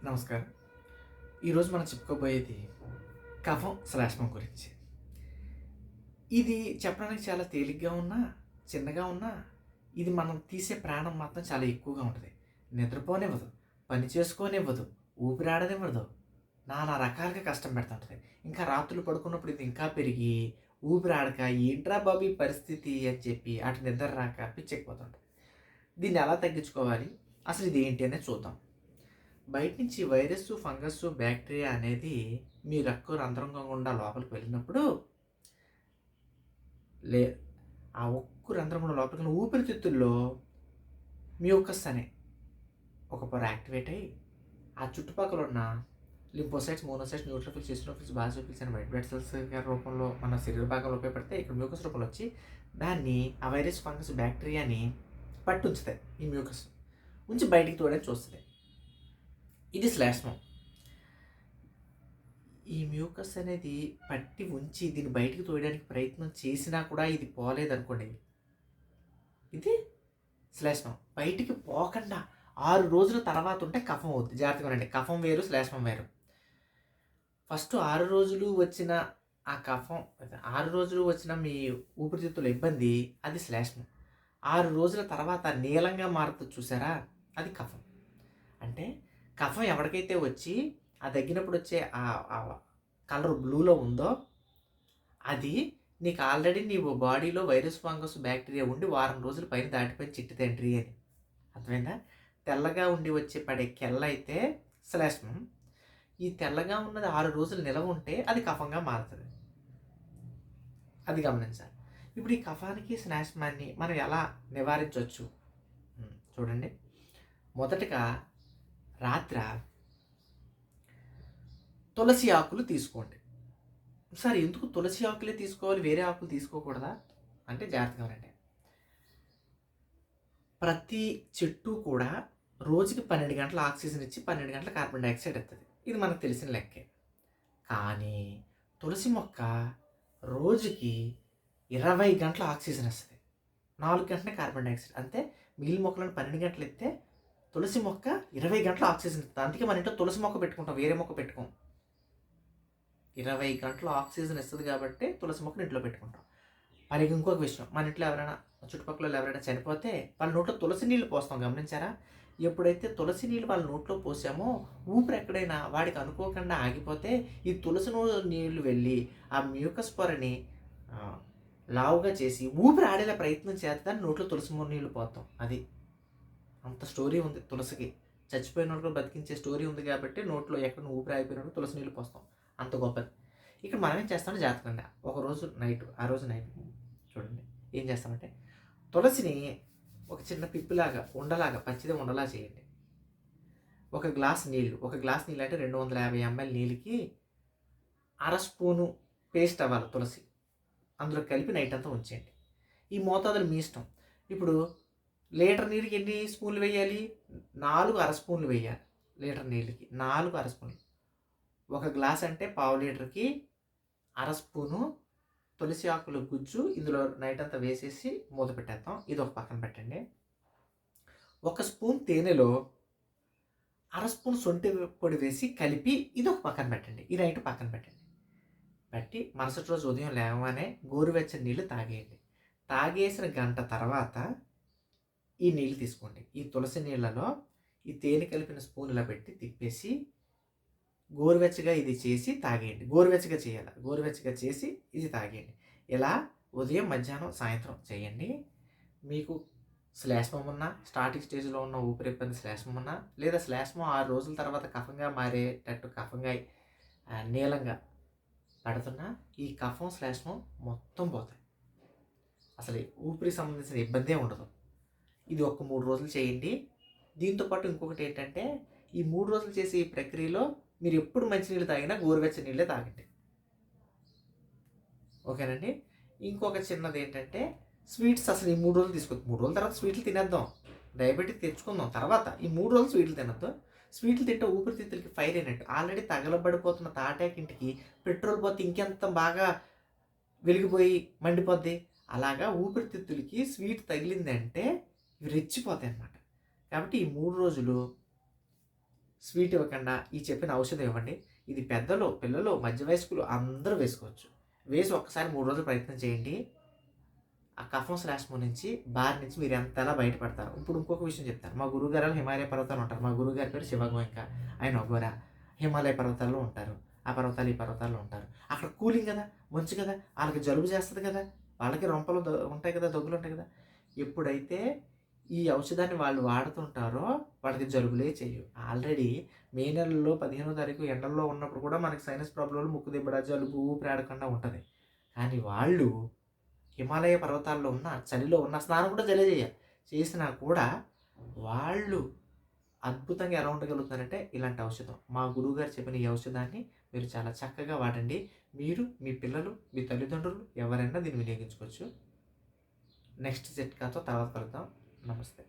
నమస్కారం. ఈరోజు మనం చెప్పుకోబోయేది కఫం శ్లేష్మం గురించి. ఇది చెప్పడానికి చాలా తేలిగ్గా ఉన్నా, చిన్నగా ఉన్నా, ఇది మనం తీసే ప్రాణం మాత్రం చాలా ఎక్కువగా ఉంటది. నిద్రపోనివ్వదు, పని చేసుకోనివ్వదు, ఊపిరాడనివ్వదు, నానా రకాలుగా కష్టం పెడుతుంటది. ఇంకా రాత్రులు పడుకున్నప్పుడు ఇది ఇంకా పెరిగి, ఊపిరాడక ఏంట్రా బాబు ఈ పరిస్థితి అని చెప్పి అటు నిద్ర రాక పిచ్చెక్కిపోతుంటది. దీన్ని ఎలా తగ్గించుకోవాలి? అసలు ఇదేంటి అనేది చూద్దాం. బయట నుంచి వైరస్సు, ఫంగస్సు, బ్యాక్టీరియా అనేది మీ రక్త రంధ్రం గుండా లోపలికి వెళ్ళినప్పుడు లే ఆ ఉక్కు రంధ్రం గుండా లోపలికి ఊపిరితిత్తుల్లో మ్యూకస్ అనే ఒక పొర యాక్టివేట్ అయ్యి, ఆ చుట్టుపక్కల ఉన్న లింఫోసైట్స్, మోనోసైట్స్, న్యూట్రోఫిల్స్, ఈసినోఫిల్స్, బాసిలోఫిల్స్ అనే వైట్ బ్లడ్ సెల్స్ రూపంలో మన శరీర భాగంలో ఉపయోగపడితే ఇక్కడ మ్యూకస్ రూపంలో వచ్చి దాన్ని ఆ వైరస్, ఫంగస్, బ్యాక్టీరియాని పట్టి ఉంచుతాయి. ఈ మ్యూకస్ ఉంచి బయటికి తోడని చూస్తుంది. ఇది శ్లేష్మం. ఈ మ్యూకస్ అనేది పట్టి ఉంచి దీన్ని బయటికి తోయడానికి ప్రయత్నం చేసినా కూడా ఇది పోలేదనుకోండి, ఇది శ్లేష్మం. బయటికి పోకుండా 6 రోజుల తర్వాత ఉంటే కఫం అవుద్ది. జాగ్రత్తగా వినండి. కఫం వేరు, శ్లేష్మం వేరు. ఫస్ట్ 6 రోజులు వచ్చిన ఆ కఫం, 6 రోజులు వచ్చిన మీ ఊపిరితిత్తుల ఇబ్బంది అది శ్లేష్మం. 6 రోజుల తర్వాత నీలంగా మారుతుంది చూసారా, అది కఫం. అంటే కఫం ఎవరికైతే వచ్చి ఆ దగ్గినప్పుడు వచ్చే కలర్ బ్లూలో ఉందో అది నీకు ఆల్రెడీ నీ బాడీలో వైరస్, ఫంగస్, బ్యాక్టీరియా ఉండి వారం రోజుల పైన దాటిపోయి చిట్టి తండ్రి అని. అర్థమైందా? తెల్లగా ఉండి వచ్చి పడే కెల్లయితే శ్లేష్మం. ఈ తెల్లగా ఉన్నది 6 రోజులు నిలవ ఉంటే అది కఫంగా మారుతుంది. అది గమనించాలి. ఇప్పుడు ఈ కఫానికి, శ్లేష్మాన్ని మనం ఎలా నివారించవచ్చు? చూడండి. మొదటగా రాత్ర తులసి ఆకులు తీసుకోండి. సార్ ఎందుకు తులసి ఆకులే తీసుకోవాలి, వేరే ఆకులు తీసుకోకూడదా అంటే జాగ్రత్తగా వినండి. ప్రతి చెట్టు కూడా రోజుకి 12 గంటల ఆక్సిజన్ ఇచ్చి 12 గంటల కార్బన్ డైఆక్సైడ్ ఇస్తుంది. ఇది మనకు తెలిసిన లెక్కే. కానీ తులసి మొక్క రోజుకి 20 గంటల ఆక్సిజన్ ఇస్తుంది, 4 గంటల కార్బన్ డైఆక్సైడ్. అంతే మిగిలిన మొక్కలను 12 గంటలు ఇస్తే తులసి మొక్క 20 గంటల ఆక్సిజన్ ఇస్తుంది. అందుకే మన ఇంట్లో తులసి మొక్క పెట్టుకుంటాం, వేరే మొక్క పెట్టుకోం. 20 గంటలు ఆక్సిజన్ ఇస్తుంది కాబట్టి తులసి మొక్కను ఇంట్లో పెట్టుకుంటాం. అలాగే ఇంకొక విషయం, మన ఇంట్లో ఎవరైనా చుట్టుపక్కల ఎవరైనా చనిపోతే వాళ్ళ నోట్లో తులసి నీళ్ళు పోస్తాం, గమనించారా? ఎప్పుడైతే తులసి నీళ్ళు వాళ్ళ నోట్లో పోసామో ఊపిరి ఎక్కడైనా వాడికి అనుకోకుండా ఆగిపోతే ఈ తులసి నీళ్ళు వెళ్ళి ఆ మ్యూకస్ పొరని లావుగా చేసి ఊపిరి ఆడేలా ప్రయత్నం చేద్దాన్ని నోట్లో తులసి నీళ్ళు పోతాం. అది అంత స్టోరీ ఉంది తులసికి. చచ్చిపోయిన వాళ్ళు బతికించే స్టోరీ ఉంది కాబట్టి నోట్లో ఎక్కడ ఊపిరి ఆగిపోయినప్పుడు తులసి నీళ్ళు పోస్తాం, అంత గొప్పది. ఇక్కడ మనం ఏం చేస్తామో జాగ్రత్తగా ఒకరోజు నైట్, ఆ రోజు నైట్ చూడండి ఏం చేస్తామంటే తులసిని ఒక చిన్న పిప్పిలాగా, ఉండలాగా, పచ్చిదే ఉండలా చేయండి. ఒక గ్లాస్ నీళ్ళు అంటే 250 ml నీళ్ళకి అర స్పూను పేస్ట్ అవ్వాలి తులసి, అందులో కలిపి నైట్ అంతా ఉంచేయండి. ఈ మోతాదులు మీ ఇష్టం. ఇప్పుడు లీటర్ నీళ్ళకి ఎన్ని స్పూన్లు వేయాలి? 4 అర స్పూన్లు వేయాలి. లీటర్ నీళ్ళకి 4 అర స్పూన్లు. ఒక గ్లాస్ అంటే పావు లీటర్కి అర స్పూను తులసి ఆకుల గుజ్జు ఇందులో నైట్ అంతా వేసేసి మూత పెట్టేద్దాం. ఇది ఒక పక్కన పెట్టండి. 1 స్పూన్ తేనెలో అర స్పూన్ శొంఠి పొడి వేసి కలిపి ఇది ఒక పక్కన పెట్టండి. ఈ నైట్ పక్కన పెట్టండి. పెట్టి మరుసటి రోజు ఉదయం లేవగానే గోరువెచ్చని నీళ్ళు తాగేయండి. తాగేసిన గంట తర్వాత ఈ నీళ్ళు తీసుకోండి. ఈ తులసి నీళ్ళలో ఈ తేనె కలిపిన స్పూన్ ఇలా పెట్టి తిప్పేసి గోరువెచ్చగా ఇది చేసి తాగేయండి. గోరువెచ్చగా చేయాలి. గోరువెచ్చగా చేసి ఇది తాగేయండి. ఇలా ఉదయం, మధ్యాహ్నం, సాయంత్రం చేయండి. మీకు శ్లేష్మం ఉన్నా, స్టార్టింగ్ స్టేజ్లో ఉన్న ఊపిరి ఇబ్బంది శ్లేష్మం ఉన్నా, లేదా శ్లేష్మం 6 రోజుల తర్వాత కఫంగా మారేటట్టు కఫంగా నీలంగా పడుతున్నా, ఈ కఫం, శ్లేష్మం మొత్తం పోతాయి. అసలు ఊపిరికి సంబంధించిన ఇబ్బందే ఉండదు. ఇది ఒక 3 రోజులు చేయండి. దీంతోపాటు ఇంకొకటి ఏంటంటే ఈ 3 రోజులు చేసే ఈ ప్రక్రియలో మీరు ఎప్పుడు మంచినీళ్ళు తాగినా గోరువెచ్చని నీళ్ళే తాగండి. ఓకేనండి. ఇంకొక చిన్నది ఏంటంటే స్వీట్స్ అసలు ఈ 3 రోజులు తీసుకోవద్దు. 3 రోజుల తర్వాత స్వీట్లు తినేద్దాం, డయాబెటిక్ తెచ్చుకుందాం. తర్వాత ఈ 3 రోజులు స్వీట్లు తినద్దు. స్వీట్లు తింటే ఊపిరితిత్తులకి ఫైర్ అయినట్టు. ఆల్రెడీ తగలబడిపోతున్న తాటాకింటికి పెట్రోల్ పోతే ఇంకెంత బాగా వెలిగిపోయి మండిపోద్ది. అలాగా ఊపిరితిత్తులకి స్వీట్ తగిలిందంటే ఇవి రెచ్చిపోతాయి అన్నమాట. కాబట్టి ఈ 3 రోజులు స్వీట్ ఇవ్వకుండా ఈ చెప్పిన ఔషధం ఇవ్వండి. ఇది పెద్దలు, పిల్లలు, మధ్య వయస్కులు అందరూ వేసుకోవచ్చు. వేసి ఒక్కసారి 3 రోజులు ప్రయత్నం చేయండి. ఆ కఫం శ్లేష్మం నుంచి, బారి నుంచి మీరు ఎంతలా బయటపడతారు. ఇప్పుడు ఇంకొక విషయం చెప్తాను. మా గురువుగారు హిమాలయ పర్వతాలు ఉంటారు. మా గురువుగారి పేరు శివగోయంక. ఆయన ఒగ్గోర. హిమాలయ పర్వతాల్లో ఉంటారు. ఆ పర్వతాలు, ఈ పర్వతాల్లో ఉంటారు. అక్కడ కూలింగ్ కదా! మంచు కదా! ఆళ్ళకి జలుబు చేస్తది కదా! వాళ్ళకి రొంపలు ఉంటాయి కదా! దగ్గులుంటాయి కదా! ఎప్పుడైతే ఈ ఔషధాన్ని వాళ్ళు వాడుతుంటారో వాళ్ళకి జలుబులే చెయ్యవు. ఆల్రెడీ మే నెలలో 15వ తారీఖు ఎండల్లో ఉన్నప్పుడు కూడా మనకి సైనస్ ప్రాబ్లమ్‌లు, ముక్కు దిబ్బడ, జలుబు, ఊపిరాడకుండా ఉంటది. కానీ వాళ్ళు హిమాలయ పర్వతాల్లో ఉన్న, చలిలో ఉన్న స్నానం కూడా చలే చేయాలి. చేసినా కూడా వాళ్ళు అద్భుతంగా ఎలా ఉండగలుగుతున్నారంటే ఇలాంటి ఔషధం. మా గురువుగారు చెప్పిన ఈ ఔషధాన్ని మీరు చాలా చక్కగా వాడండి. మీరు, మీ పిల్లలు, మీ తల్లిదండ్రులు ఎవరైనా దీన్ని వినియోగించుకోవచ్చు. నెక్స్ట్ చిట్కాతో తర్వాత కలుద్దాం. నమస్తే.